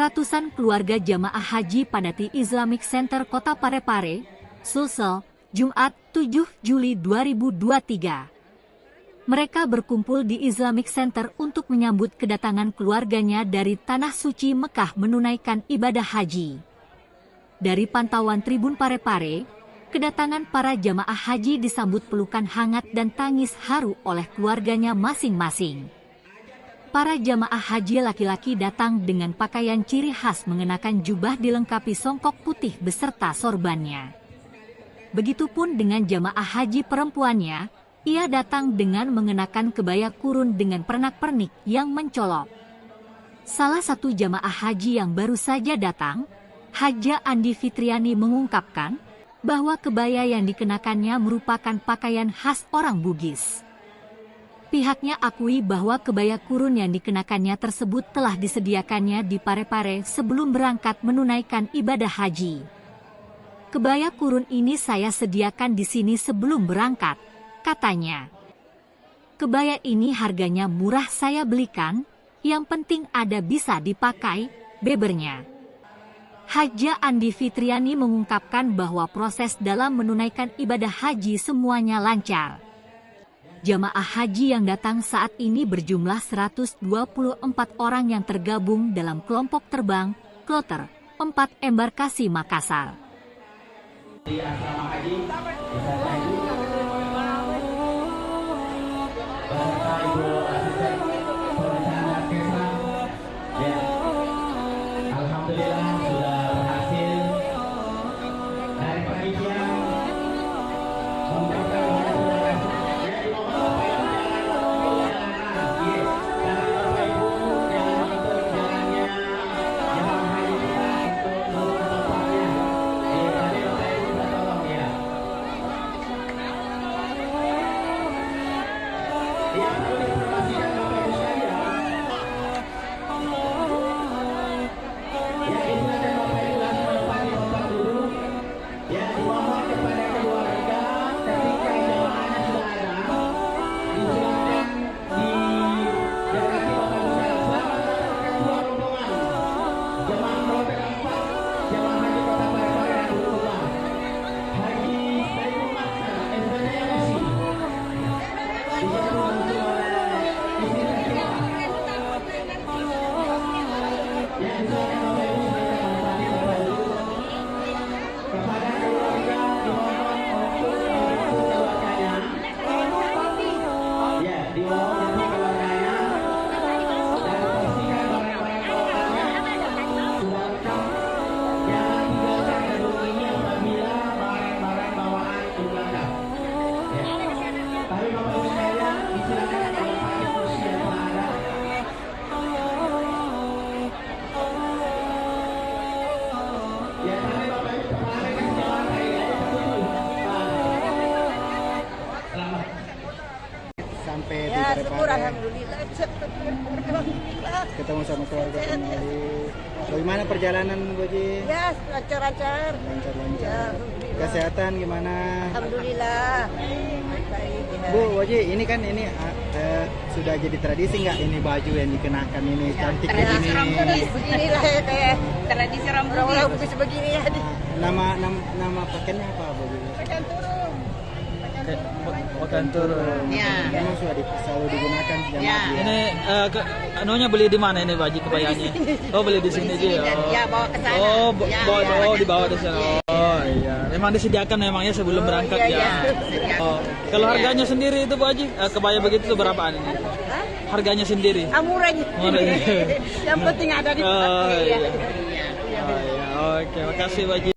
Ratusan keluarga jamaah haji Padati Islamic Center Kota Parepare, Sulsel, Jumat 7 Juli 2023. Mereka berkumpul di Islamic Center untuk menyambut kedatangan keluarganya dari Tanah Suci Mekah menunaikan ibadah haji. Dari pantauan Tribun Parepare, kedatangan para jamaah haji disambut pelukan hangat dan tangis haru oleh keluarganya masing-masing. Para jamaah haji laki-laki datang dengan pakaian ciri khas mengenakan jubah dilengkapi songkok putih beserta sorbannya. Begitupun dengan jamaah haji perempuannya, ia datang dengan mengenakan kebaya kurun dengan pernak-pernik yang mencolok. Salah satu jamaah haji yang baru saja datang, Haja Andi Fitriani mengungkapkan bahwa kebaya yang dikenakannya merupakan pakaian khas orang Bugis. Pihaknya akui bahwa kebaya kurun yang dikenakannya tersebut telah disediakannya di Parepare sebelum berangkat menunaikan ibadah haji. Kebaya kurun ini saya sediakan di sini sebelum berangkat, katanya. Kebaya ini harganya murah saya belikan, yang penting ada bisa dipakai, bebernya. Haja Andi Fitriani mengungkapkan bahwa proses dalam menunaikan ibadah haji semuanya lancar. Jamaah haji yang datang saat ini berjumlah 124 orang yang tergabung dalam kelompok terbang Kloter 4 Embarkasi Makassar. Di asrama haji, beserta ibu, beserta ibu asisten perencana Kesra, ya, alhamdulillah sudah berhasil dari panitia membuatkan yang perlu diinformasikan Bapak Ibu sekalian, ya silakan Bapak Ibu langsung menempati tempat duduk. Ya dimohon kepada keluarga ketika jamaahnya sudah ada, disilakan didekati Bapak Ibu sekalian. Selamat datang kedua rombongan jemaah kloter 4 jemaah haji Kota Parepare yang berubah. Haji Saiful Maksar, SPDM MSI. Sampai di syukur Parepare, alhamdulillah ketemu sama keluarga kembali. Bagaimana perjalanan Bu Ji? ya lancar-lancar Lancar-lancar. Kesehatan gimana? alhamdulillah baik ya. Bu Ji, ini kan sudah jadi tradisi nggak ini baju yang dikenakan ini cantik Ya, begini? beginilah ya kayak Tradisi rambut orang Bugis begini ya. Nama pakaiannya apa Bu Ji? Pakaian turun. Ya. Memang sudah selalu digunakan jamaah Ya. dia. Ini anunya beli di mana ini baju kebayanya? Oh beli di sini aja. Dan ya bawa ke sana. Oh, Ya, bawa ya. dibawa di sana. Oh iya, memang disediakan memangnya sebelum berangkat iya, ya. iya. Oh, kalau harganya sendiri itu Bu Haji, kebaya begitu tuh berapaan ini? Harganya sendiri? Murahnya. Murahnya. Yang penting ada di Oh pakai, iya. ya. Oh iya, oke, makasih Bu Haji.